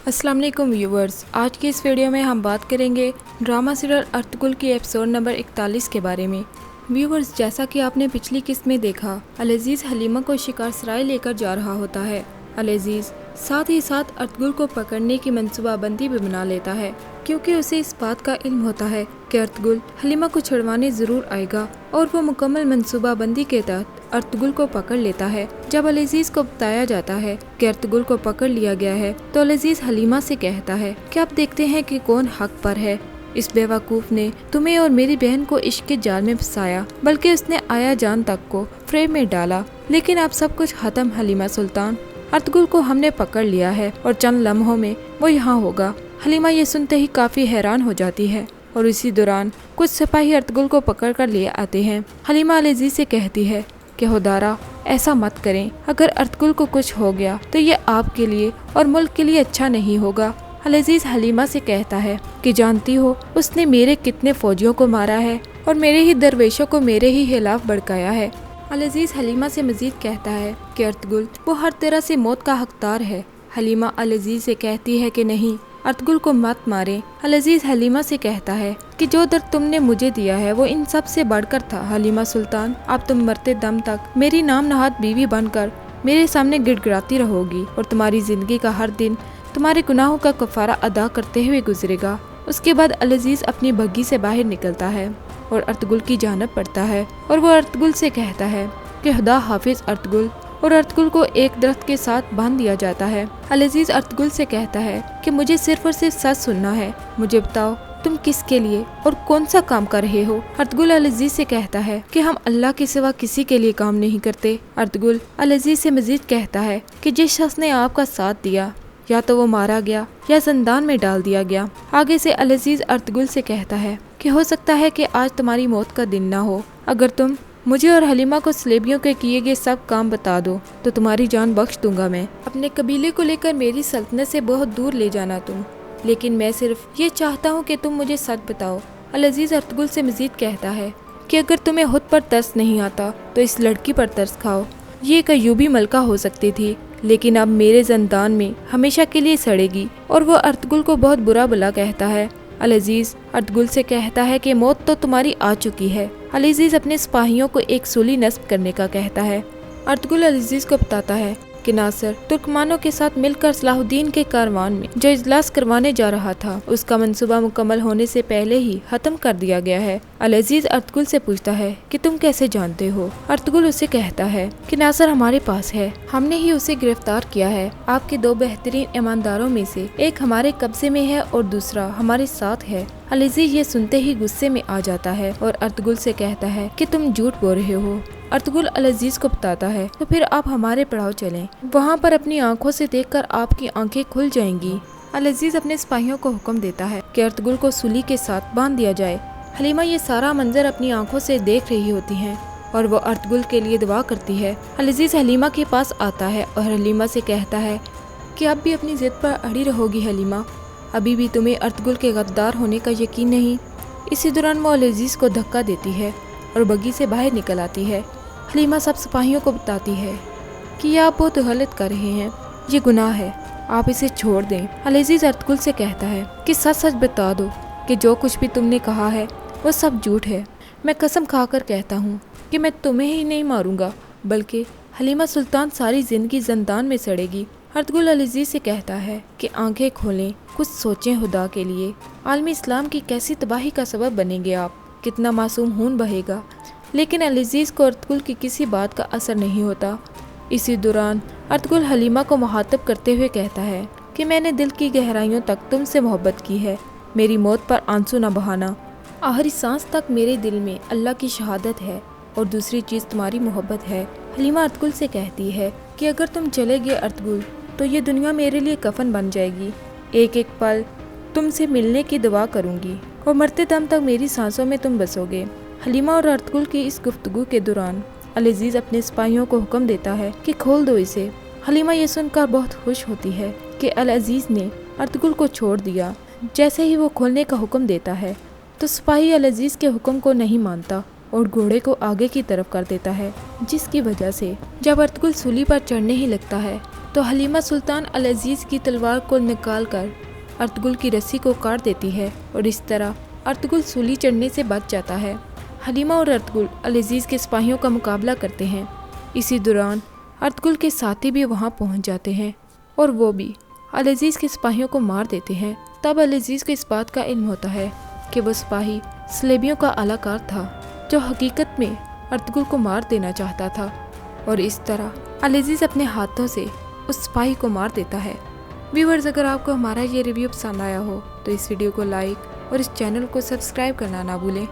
अस्सलाम वालेकुम व्यूवर्स, आज की इस वीडियो में हम बात करेंगे ड्रामा सीरियल अर्तुगरुल की एपिसोड नंबर 41 के बारे में। व्यूवर्स, जैसा कि आपने पिछली किस्त में देखा, अल-अजीज़ हलीमा को शिकार सराय लेकर जा रहा होता है। अल-अजीज़ साथ ही साथ अर्तुगरुल को पकड़ने की मंसूबाबंदी भी बना लेता है, क्योंकि उसे इस बात का इल्म होता है कि अर्तुगरुल हलीमा को छुड़वाने ज़रूर आएगा और वो मुकम्मल मंसूबाबंदी के तहत अर्तुगरुल को पकड़ लेता है। जब अल-अजीज़ को बताया जाता है कि अर्तुगरुल को पकड़ लिया गया है तो अल-अजीज़ हलीमा से कहता है कि अब देखते हैं कि कौन हक पर है। इस बेवकूफ़ ने तुम्हें और मेरी बहन को इश्क के जाल में फंसाया, बल्कि उसने आया जान तक को फ्रेम में डाला। लेकिन अब सब कुछ खत्म हलीमा सुल्तान, अर्तुगरुल को हमने पकड़ लिया है और चंद लम्हों में वो यहाँ होगा। हलीमा ये सुनते ही काफ़ी हैरान हो जाती है और इसी दौरान कुछ सिपाही अर्तुगरुल को पकड़ कर ले आते हैं। हलीमा अल-अजीज़ से कहती है कि खुदारा ऐसा मत करें, अगर अर्तुगरुल को कुछ हो गया तो ये आपके लिए और मुल्क के लिए अच्छा नहीं होगा। अल-अजीज़ हलीमा से कहता है कि जानती हो उसने मेरे कितने फौजियों को मारा है और मेरे ही दरवेशों को मेरे ही खिलाफ भड़काया है। अल-अजीज़ हलीमा से मजीद कहता है कि अर्तुगरुल वो हर तरह से मौत का हकदार है। हलीमा अल-अजीज़ से कहती है कि नहीं, अर्तुगरुल को मत मारें। अल-अजीज़ हलीमा से कहता है कि जो दर्द तुमने मुझे दिया है वो इन सब से बढ़कर था। हलीमा सुल्तान, अब तुम मरते दम तक मेरी नाम नहाद बीवी बनकर मेरे सामने गिड़गिड़ाती रहोगी और तुम्हारी जिंदगी का हर दिन तुम्हारे गुनाहों का कफारा अदा करते हुए गुजरेगा। उसके बाद अल-अजीज़ अपनी बग्घी से बाहर निकलता है और अर्तुगरुल की जानब पड़ता है और वो अर्तुगरुल से कहता है कि खुदा हाफिज अर्तुगरुल, और अर्तुगरुल को एक दरख्त के साथ बांध दिया जाता है। अल-अजीज़ अर्तुगरुल से कहता है कि मुझे सिर्फ और सिर्फ सच सुनना है, मुझे बताओ तुम किसके लिए और कौन सा काम कर रहे हो। अर्तुगरुल अल-अजीज़ से कहता है कि हम अल्लाह के सिवा किसी के लिए काम नहीं करते। अर्तुगरुल अल-अजीज़ से मजीद कहता है कि जिस शख्स ने आपका साथ दिया या तो वो मारा गया या जिंदान में डाल दिया गया। आगे से अल-अजीज़ अर्तुगरुल से कहता है कि हो सकता है कि आज तुम्हारी मौत का दिन ना हो, अगर तुम मुझे और हलीमा को सलेबियों के किए गए सब काम बता दो तो तुम्हारी जान बख्श दूंगा मैं। अपने कबीले को लेकर मेरी सल्तनत से बहुत दूर ले जाना तुम, लेकिन मैं सिर्फ ये चाहता हूँ कि तुम मुझे सच बताओ। अल-अजीज़ अर्तुगरुल से मजीद कहता है कि अगर तुम्हें खुद पर तरस नहीं आता तो इस लड़की पर तरस खाओ। ये एक अय्यूबी मलका हो सकती थी, लेकिन अब मेरे जिंदान में हमेशा के लिए सड़ेगी। और वो अर्तुगरुल को बहुत बुरा भला कहता है। अल-अजीज़ अर्तुगरुल से कहता है कि मौत तो तुम्हारी आ चुकी है। अल-अजीज़ अपने सिपाहियों को एक सूली नस्ब करने का कहता है। अर्तुगरुल अल-अजीज़ को बताता है कि नासिर तुर्कमानों के साथ मिलकर सलाहुद्दीन के कारवान में जो इजलास करवाने जा रहा था उसका मंसूबा मुकम्मल होने से पहले ही खत्म कर दिया गया है। अल-अजीज़ अर्तुगरुल से पूछता है कि तुम कैसे जानते हो। अर्तुगरुल उसे कहता है कि नासिर हमारे पास है, हमने ही उसे गिरफ्तार किया है। आपके दो बेहतरीन ईमानदारों में से एक हमारे कब्जे में है और दूसरा हमारे साथ है। अल-अजीज़ ये सुनते ही गुस्से में आ जाता है और अर्तुगरुल से कहता है कि तुम झूठ बोल रहे हो। अर्तुगरुल अल-अजीज़ को बताता है तो फिर आप हमारे पड़ाव चलें, वहाँ पर अपनी आंखों से देखकर आपकी आंखें खुल जाएंगी। अल-अजीज़ अपने सिपाहियों को हुक्म देता है कि अर्तुगरुल को सूली के साथ बांध दिया जाए। हलीमा ये सारा मंजर अपनी आंखों से देख रही होती हैं और वो अर्तुगरुल के लिए दुआ करती है। अल-अजीज़ हलीमा के पास आता है और हलीमा से कहता है कि अब भी अपनी जिद पर अड़ी रहोगी हलीमा, अभी भी तुम्हें अर्तुगरुल के गद्दार होने का यकीन नहीं। इसी दौरान वो अल-अजीज़ को धक्का देती है और बग्घी से बाहर निकल आती है। हलीमा सब सिपाहियों को बताती है कि ये आप बहुत गलत कर रहे हैं, ये गुनाह है, आप इसे छोड़ दें। अल-अजीज़ अर्तुगरुल से कहता है कि सच सच बता दो कि जो कुछ भी तुमने कहा है वो सब झूठ है। मैं कसम खाकर कहता हूँ कि मैं तुम्हें ही नहीं मारूंगा, बल्कि हलीमा सुल्तान सारी जिंदगी जिंदान में सड़ेगी। अर्तुगरुल अल-अजीज़ से कहता है कि आंखें खोलें, कुछ सोचें खुदा के लिए। आलमी इस्लाम की कैसी तबाही का सबब बनेंगे आप, कितना मासूम खून बहेगा। लेकिन अल-अजीज़ को अर्तुगरुल की किसी बात का असर नहीं होता। इसी दौरान अर्तुगरुल हलीमा को मुखातब करते हुए कहता है कि मैंने दिल की गहराइयों तक तुमसे मोहब्बत की है, मेरी मौत पर आंसू न बहाना। आखिरी सांस तक मेरे दिल में अल्लाह की शहादत है और दूसरी चीज़ तुम्हारी मोहब्बत है। हलीमा अर्तुगरुल से कहती है कि अगर तुम चले गए अर्तुगरुल तो ये दुनिया मेरे लिए कफन बन जाएगी। एक एक पल तुमसे मिलने की दुआ करूँगी और मरते दम तक मेरी सांसों में तुम बसोगे। हलीमा और अर्तुगरुल की इस गुफ्तगू के दौरान अल-अजीज़ अपने सिपाहियों को हुक्म देता है कि खोल दो इसे। हलीमा ये सुनकर बहुत खुश होती है कि अल-अजीज़ ने अर्तुगरुल को छोड़ दिया। जैसे ही वो खोलने का हुक्म देता है तो सिपाही अल-अजीज़ के हुक्म को नहीं मानता और घोड़े को आगे की तरफ कर देता है, जिसकी वजह से जब अर्तुगरुल सूली पर चढ़ने ही लगता है तो हलीमा सुल्तान अल-अजीज़ की तलवार को निकाल कर अर्तुगरुल की रस्सी को काट देती है और इस तरह अर्तुगरुल सूली चढ़ने से बच जाता है। हलीमा और अर्तुगरुल अल-अजीज़ के सिपाहियों का मुकाबला करते हैं। इसी दौरान अर्तुगरुल के साथी भी वहां पहुंच जाते हैं और वो भी अल-अजीज़ के सिपाहियों को मार देते हैं। तब अल-अजीज़ को इस बात का इल्म होता है कि वो सिपाही सलेबियों का आलाकार था जो हकीकत में अर्तुगरुल को मार देना चाहता था और इस तरह अल-अजीज़ अपने हाथों से उस सिपाही को मार देता है। व्यूअर्स, अगर आपको हमारा ये रिव्यू पसंद आया हो तो इस वीडियो को लाइक और इस चैनल को सब्सक्राइब करना ना भूलें।